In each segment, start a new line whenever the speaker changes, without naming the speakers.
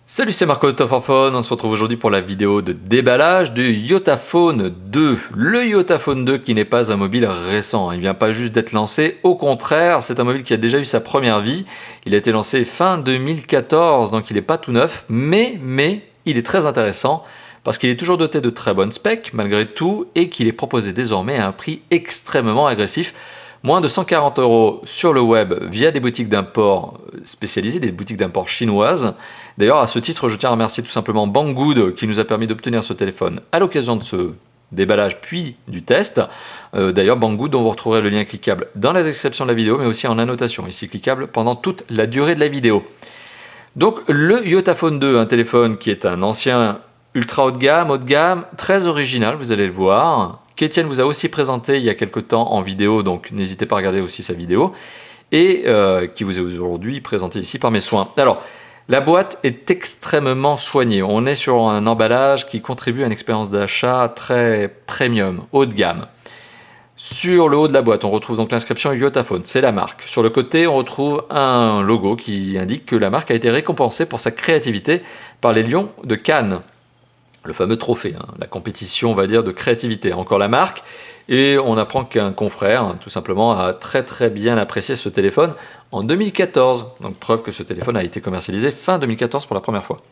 Salut, c'est Marco de Top 4 Phone. On se retrouve aujourd'hui pour la vidéo de déballage du Yotaphone 2. Le Yotaphone 2 qui n'est pas un mobile récent, il ne vient pas juste d'être lancé, au contraire, c'est un mobile qui a déjà eu sa première vie. Il a été lancé fin 2014, donc il n'est pas tout neuf, mais il est très intéressant parce qu'il est toujours doté de très bonnes specs malgré tout et qu'il est proposé désormais à un prix extrêmement agressif. Moins de 140 € sur le web via des boutiques d'import spécialisées, des boutiques d'import chinoises. D'ailleurs, à ce titre, je tiens à remercier tout simplement Banggood qui nous a permis d'obtenir ce téléphone à l'occasion de ce déballage puis du test. D'ailleurs, Banggood, dont vous retrouverez le lien cliquable dans la description de la vidéo, mais aussi en annotation, ici cliquable pendant toute la durée de la vidéo. Donc, le Yotaphone 2, un téléphone qui est un ancien ultra haut de gamme, très original, vous allez le voir, qu'Étienne vous a aussi présenté il y a quelques temps en vidéo, donc n'hésitez pas à regarder aussi sa vidéo, et qui vous est aujourd'hui présenté ici par mes soins. Alors, la boîte est extrêmement soignée. On est sur un emballage qui contribue à une expérience d'achat très premium, haut de gamme. Sur le haut de la boîte, on retrouve donc l'inscription Yotaphone, c'est la marque. Sur le côté, on retrouve un logo qui indique que la marque a été récompensée pour sa créativité par les Lions de Cannes. Le fameux trophée, la compétition, on va dire, de créativité. Encore la marque. Et on apprend qu'un confrère, tout simplement, a très bien apprécié ce téléphone en 2014. Donc preuve que ce téléphone a été commercialisé fin 2014 pour la première fois.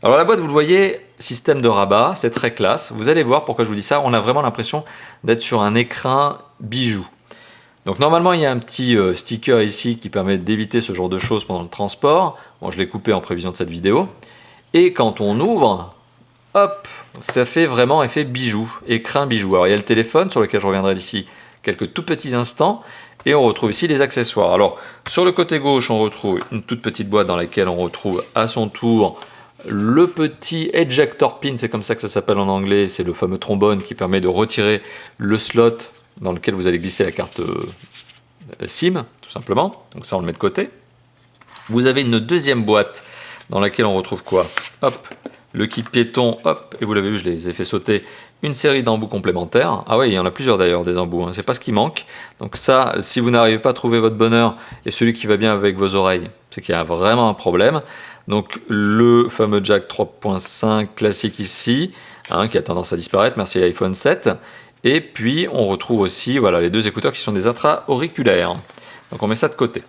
Alors la boîte, vous le voyez, système de rabat, c'est très classe. Vous allez voir pourquoi je vous dis ça. On a vraiment l'impression d'être sur un écran bijou. Donc normalement, il y a un petit sticker ici qui permet d'éviter ce genre de choses pendant le transport. Bon, je l'ai coupé en prévision de cette vidéo. Et quand on ouvre, hop, ça fait vraiment effet bijou, écrin bijou. Alors il y a le téléphone sur lequel je reviendrai d'ici quelques tout petits instants. Et on retrouve ici les accessoires. Alors sur le côté gauche, on retrouve une toute petite boîte dans laquelle on retrouve à son tour le petit ejector pin, c'est comme ça que ça s'appelle en anglais. C'est le fameux trombone qui permet de retirer le slot dans lequel vous allez glisser la carte SIM, tout simplement. Donc ça, on le met de côté. Vous avez une deuxième boîte dans laquelle on retrouve quoi? Hop, le kit piéton, hop, et vous l'avez vu, je les ai fait sauter, une série d'embouts complémentaires. Ah oui, il y en a plusieurs d'ailleurs, des embouts, c'est pas ce qui manque. Donc ça, si vous n'arrivez pas à trouver votre bonheur et celui qui va bien avec vos oreilles, c'est qu'il y a vraiment un problème. Donc le fameux jack 3.5 classique ici, qui a tendance à disparaître, merci à l'iPhone 7. Et puis on retrouve aussi voilà, les deux écouteurs qui sont des intra-auriculaires. Donc on met ça de côté.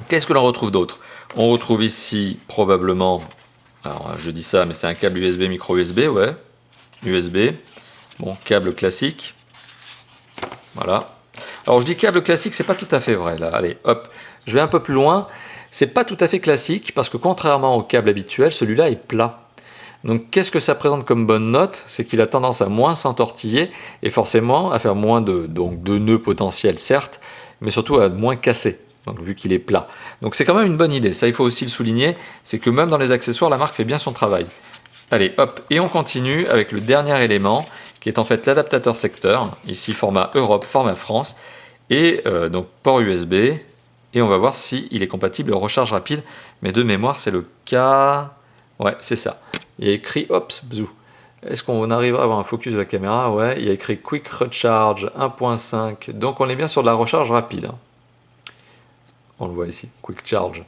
Qu'est-ce que l'on retrouve d'autre? On retrouve ici probablement, alors je dis ça mais c'est un câble USB, micro USB, ouais, USB, bon, câble classique, voilà. Alors je dis câble classique, c'est pas tout à fait vrai là, allez hop, je vais un peu plus loin, c'est pas tout à fait classique parce que contrairement au câble habituel, celui-là est plat. Donc qu'est-ce que ça présente comme bonne note? C'est qu'il a tendance à moins s'entortiller et forcément à faire moins de nœuds potentiels certes, mais surtout à moins casser. Donc vu qu'il est plat. Donc c'est quand même une bonne idée, ça il faut aussi le souligner, c'est que même dans les accessoires, la marque fait bien son travail. Allez hop, et on continue avec le dernier élément, qui est en fait l'adaptateur secteur, ici format Europe, format France, et donc port USB, et on va voir s'il est compatible recharge rapide, mais de mémoire c'est le cas, ouais c'est ça, il y a écrit, hop, bzou. Est-ce qu'on arrivera à avoir un focus de la caméra? Ouais, il y a écrit Quick Recharge 1.5, donc on est bien sur de la recharge rapide. On le voit ici, Quick Charge.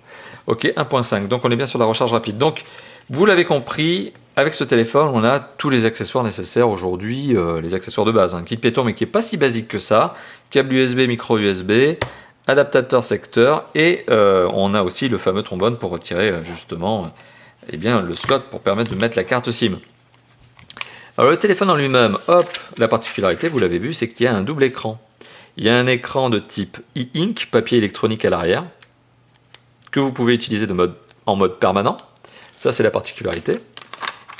Ok, 1.5, donc on est bien sur la recharge rapide. Donc, vous l'avez compris, avec ce téléphone, on a tous les accessoires nécessaires aujourd'hui, les accessoires de base. Un kit piéton, mais qui n'est pas si basique que ça. Câble USB, micro USB, adaptateur secteur, et on a aussi le fameux trombone pour retirer justement eh bien, le slot pour permettre de mettre la carte SIM. Alors le téléphone en lui-même, hop, la particularité, vous l'avez vu, c'est qu'il y a un double écran. Il y a un écran de type e-ink, papier électronique à l'arrière, que vous pouvez utiliser en mode permanent. Ça, c'est la particularité.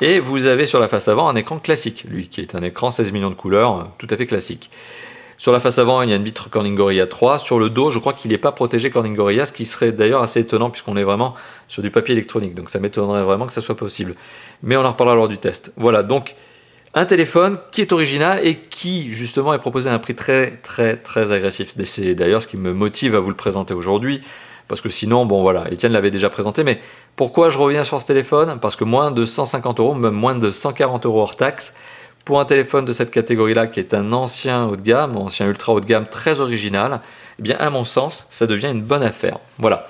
Et vous avez sur la face avant un écran classique, lui, qui est un écran 16 millions de couleurs, tout à fait classique. Sur la face avant, il y a une vitre Corning Gorilla 3. Sur le dos, je crois qu'il n'est pas protégé Corning Gorilla, ce qui serait d'ailleurs assez étonnant, puisqu'on est vraiment sur du papier électronique. Donc ça m'étonnerait vraiment que ça soit possible. Mais on en reparlera lors du test. Voilà, donc un téléphone qui est original et qui justement est proposé à un prix très agressif. C'est d'ailleurs ce qui me motive à vous le présenter aujourd'hui, parce que sinon, bon voilà, Étienne l'avait déjà présenté, mais pourquoi je reviens sur ce téléphone? Parce que moins de 150 €, même moins de 140 € hors taxe, pour un téléphone de cette catégorie-là, qui est un ancien haut de gamme, ancien ultra haut de gamme très original, eh bien à mon sens, ça devient une bonne affaire. Voilà.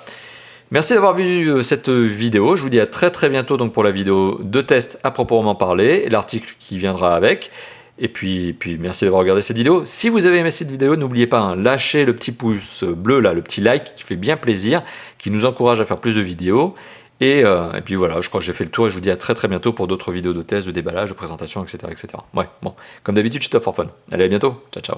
Merci d'avoir vu cette vidéo. Je vous dis à très bientôt donc pour la vidéo de test à proprement parler et l'article qui viendra avec. Et puis merci d'avoir regardé cette vidéo. Si vous avez aimé cette vidéo, n'oubliez pas, hein, lâchez le petit pouce bleu là, le petit like qui fait bien plaisir, qui nous encourage à faire plus de vidéos. Et puis voilà, je crois que j'ai fait le tour et je vous dis à très bientôt pour d'autres vidéos de test, de déballage, de présentation, etc. Ouais, bon, comme d'habitude, je suis Top for Fun. Allez, à bientôt. Ciao.